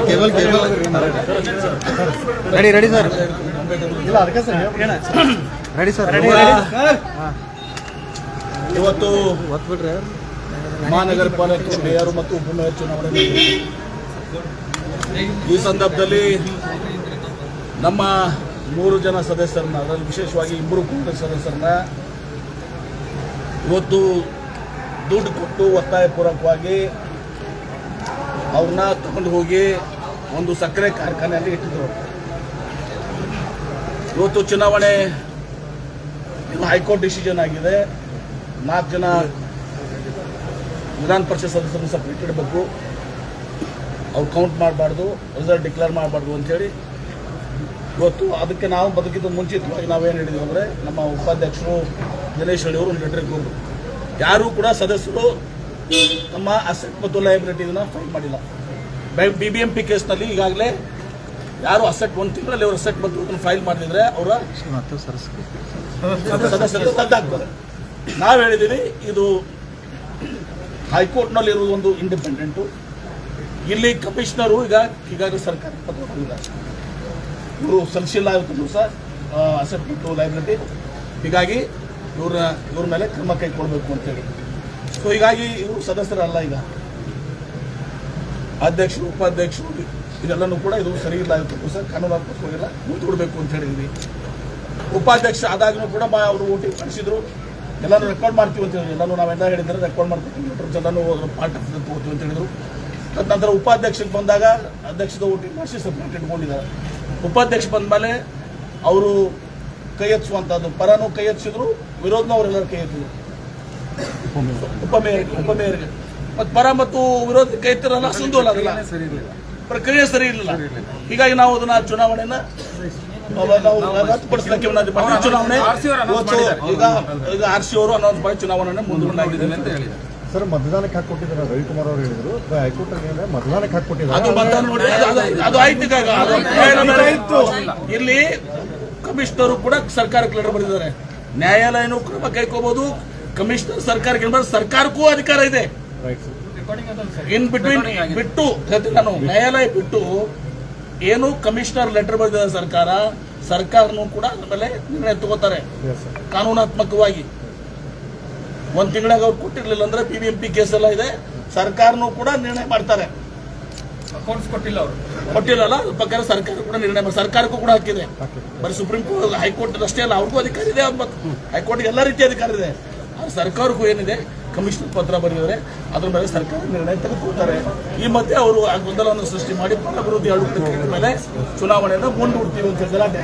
Cable ready sir ಇಲ್ಲ ಅದಕ್ಕೆ sir ready sir ಇವತ್ತು ಮಹಾನಗರ ಪಾಲಿಕೆ ಮೇಯರ್ ಮತ್ತು ಉಪಮೇಯರ್ ಚುನಾವಣೆ ಈ ಸಂದರ್ಭದಲ್ಲಿ ನಮ್ಮ 3 ಜನ ಸದಸ್ಯರನ್ನ, ಅದರಲ್ಲಿ ವಿಶೇಷವಾಗಿ 2 ಕಾಂಗ್ರೆಸ್ ಸದಸ್ಯರನ್ನ ಇವತ್ತು ದುಡ್ಡು ಕೊಟ್ಟು ಒತ್ತಾಯಪೂರ್ವಕವಾಗಿ ಅವ್ರನ್ನ ತಗೊಂಡು ಹೋಗಿ ಒಂದು ಸಕ್ಕರೆ ಕಾರ್ಖಾನೆಯಲ್ಲಿ ಇಟ್ಟಿದ್ರು. ಇವತ್ತು ಚುನಾವಣೆ ಹೈಕೋರ್ಟ್ ಡಿಸಿಷನ್ ಆಗಿದೆ. 4 ಜನ ವಿಧಾನ ಪರಿಷತ್ ಸದಸ್ಯರನ್ನು ಸಪ್ರೇಟ್ ಇಡಬೇಕು, ಅವ್ರು ಕೌಂಟ್ ಮಾಡಬಾರ್ದು, ರಿಸಲ್ಟ್ ಡಿಕ್ಲೇರ್ ಮಾಡಬಾರ್ದು ಅಂತೇಳಿ ಇವತ್ತು ಅದಕ್ಕೆ ನಾವು ಬದುಕಿದ ಮುಂಚಿತವಾಗಿ ನಾವೇನು ಹೇಳಿದ್ವಿ ಅಂದರೆ, ನಮ್ಮ ಉಪಾಧ್ಯಕ್ಷರು ದಿನೇಶ್ ಹಳ್ಳಿ ಅವರು ಒಂದು ಲೆಟರ್ ಕೊಟ್ಟರು. ಯಾರೂ ಕೂಡ ಸದಸ್ಯರು ನಮ್ಮ ಅಸೆಟ್ ಮತ್ತು ಲಯಬಿಲಿಟಿನ ಫೈಲ್ ಮಾಡಿಲ್ಲ. BBMP ಕೇಸ್ನಲ್ಲಿ ಈಗಾಗಲೇ ಯಾರು ಅಸೆಟ್ 1 ತಿಂಗಳಲ್ಲಿ ಅವರು ಅಸೆಟ್ ಮತ್ತು ಫೈಲ್ ಮಾಡಿದ್ರೆ ಅವರ ಸದಸ್ಯರು ರದ್ದಾಗ್ತಾರೆ. ನಾವು ಹೇಳಿದ್ದೀವಿ, ಇದು ಹೈಕೋರ್ಟ್ನಲ್ಲಿ ಇರುವುದು ಒಂದು ಇಂಡಿಪೆಂಡೆಂಟು. ಇಲ್ಲಿ ಕಮಿಷನರು ಈಗಾಗಲೇ ಸರ್ಕಾರ ಪತ್ರ ಕೊಟ್ಟಿದ್ದಾರೆ, ಇವರು ಸಲ್ಲಿಸಿಲ್ಲ ಇವತ್ತು ಸಹ ಅಸೆಟ್ ಮತ್ತು ಲಯಬಿಲಿಟಿ. ಹೀಗಾಗಿ ಇವ್ರ ಮೇಲೆ ಕ್ರಮ ಕೈಗೊಳ್ಳಬೇಕು ಅಂತೇಳಿ. ಸೊ ಹೀಗಾಗಿ ಇವರು ಸದಸ್ಯರಲ್ಲ, ಈಗ ಅಧ್ಯಕ್ಷರು ಉಪಾಧ್ಯಕ್ಷರು ಇದೆಲ್ಲನೂ ಕೂಡ ಇದು ಸರಿ ಇಲ್ಲ ಇವತ್ತು ಸಹ ಕಾನೂನಾತ್ಮಕವಾಗಿಲ್ಲ, ಮುಂದೂಡಬೇಕು ಅಂತ ಹೇಳಿದ್ವಿ. ಉಪಾಧ್ಯಕ್ಷ ಆದಾಗೂ ಕೂಡ ಅವರು ಓಟಿಂಗ್ ಮಾಡಿಸಿದ್ರು, ಎಲ್ಲರೂ ರೆಕಾರ್ಡ್ ಮಾಡ್ತೀವಿ ಅಂತ ಹೇಳಿದ್ರು. ಎಲ್ಲರೂ ನಾವೆಲ್ಲ ಹೇಳಿದ್ರೆ ರೆಕಾರ್ಡ್ ಮಾಡ್ಕೊತೀವಿ, ಎಲ್ಲರೂ ಪಾರ್ಟ್ ಆಫ್ ತಗೋತೀವಿ ಅಂತ ಹೇಳಿದ್ರು. ತದನಂತರ ಉಪಾಧ್ಯಕ್ಷಕ್ಕೆ ಬಂದಾಗ ಅಧ್ಯಕ್ಷದ ಓಟಿಂಗ್ ಮಾಡಿಸಿ ಸಪ್ರೇಟ್ ಇಟ್ಕೊಂಡಿದ್ದಾರೆ. ಉಪಾಧ್ಯಕ್ಷ ಬಂದ ಮೇಲೆ ಅವರು ಕೈ ಎತ್ತಿಸುವಂಥದ್ದು, ಪರನೂ ಕೈ ಎತ್ತಿಸಿದ್ರು, ವಿರೋಧನೂ ಅವರೆಲ್ಲರೂ ಕೈ ಎತ್ತಿದ್ರು. ಉಪಮೇಯರ್ಗೆ ಮತ್ತು ಪರ ಮತ್ತು ವಿರೋಧ ಕೈ ಎತ್ತಿರಲ್ಲ, ಸಂದೋಲ ಪ್ರಕ್ರಿಯೆ ಸರಿ ಇರಲಿಲ್ಲ. ಹೀಗಾಗಿ ನಾವು ಅದನ್ನ ಚುನಾವಣೆಯನ್ನ ರದ್ದುಪಡಿಸಲಿಕ್ಕೆ ಚುನಾವಣೆ ಈಗ RC ಅವರು ಅನೌನ್ಸ್ ಮಾಡಿ ಚುನಾವಣೆ ಮುಂದೂಡಲಾಗಿದೆ ಅಂತ ಹೇಳಿದ್ದಾರೆ. ಸರ್, ಮತದಾನಕ್ಕೆ ಹಾಕೊಟ್ಟಿದ್ದಾರೆ ರವಿಕುಮಾರ್ ಅವರು ಹೇಳಿದ್ರು, ಹೈಕೋರ್ಟ್ ಮತದಾನಕ್ಕೆ ಹಾಕೊಟ್ಟಿದ್ದಾರೆ. ಅದು ಆಯ್ತು. ಇಲ್ಲಿ ಕಮಿಷನರು ಕೂಡ ಸರ್ಕಾರಕ್ಕೆ ಲೆಟರ್ ಬರೆದಿದ್ದಾರೆ. ನ್ಯಾಯಾಲಯನೂ ಕ್ರಮ ಕೈಕೋಬಹುದು, ಕಮಿಷನರ್ ಸರ್ಕಾರಕ್ಕೆ ಸರ್ಕಾರಕ್ಕೂ ಅಧಿಕಾರ ಇದೆ. ಇನ್ ಬಿಟ್ವೀನ್ ಬಿಟ್ಟು ನಾನು ನ್ಯಾಯಾಲಯ ಬಿಟ್ಟು ಏನು ಕಮಿಷನರ್ ಲೆಟರ್ ಬರೆದಿದ್ದಾರೆ ಸರ್ಕಾರನೂ ಕೂಡ ಆಮೇಲೆ ನಿರ್ಣಯ ತಗೋತಾರೆ ಕಾನೂನಾತ್ಮಕವಾಗಿ. 1 ತಿಂಗಳಾಗ ಅವ್ರು ಕೊಟ್ಟಿರ್ಲಿಲ್ಲ ಅಂದ್ರೆ BBMP ಕೇಸ್ ಎಲ್ಲ ಇದೆ, ಸರ್ಕಾರನೂ ಕೂಡ ನಿರ್ಣಯ ಮಾಡ್ತಾರೆ. ಅಕೌಂಟ್ಸ್ ಕೊಟ್ಟಿಲ್ಲಲ್ಲ, ಪ್ರಕಾರ ಸರ್ಕಾರ ಕೂಡ ನಿರ್ಣಯ ಮಾಡಿ, ಸರ್ಕಾರಕ್ಕೂ ಕೂಡ ಹಾಕಿದೆ. ಬರೀ ಸುಪ್ರೀಂ ಕೋರ್ಟ್ ಹೈಕೋರ್ಟ್ ಅಷ್ಟೇ ಅಲ್ಲ, ಅವ್ರಿಗೂ ಅಧಿಕಾರ ಇದೆ. ಹೈಕೋರ್ಟ್ಗೆ ಎಲ್ಲ ರೀತಿಯ ಅಧಿಕಾರ ಇದೆ. ಸರ್ಕಾರಕ್ಕೂ ಏನಿದೆ, ಕಮಿಷನರ್ ಪತ್ರ ಬರೆದಿದ್ದಾರೆ, ಅದ್ರ ಮೇಲೆ ಸರ್ಕಾರ ನಿರ್ಣಯ ತೆಗೆದುಕೊಳ್ತಾರೆ. ಈ ಮಧ್ಯೆ ಅವರು ಆ ಗೊಂದಲವನ್ನು ಸೃಷ್ಟಿ ಮಾಡಿ ಪರ ವಿರೋಧಿ ಆಡಳಿತ ಮೇಲೆ ಚುನಾವಣೆಯನ್ನು ಮುಂದೂಡ್ತೀವಿ ಅಂತ ಗಲಾಟೆ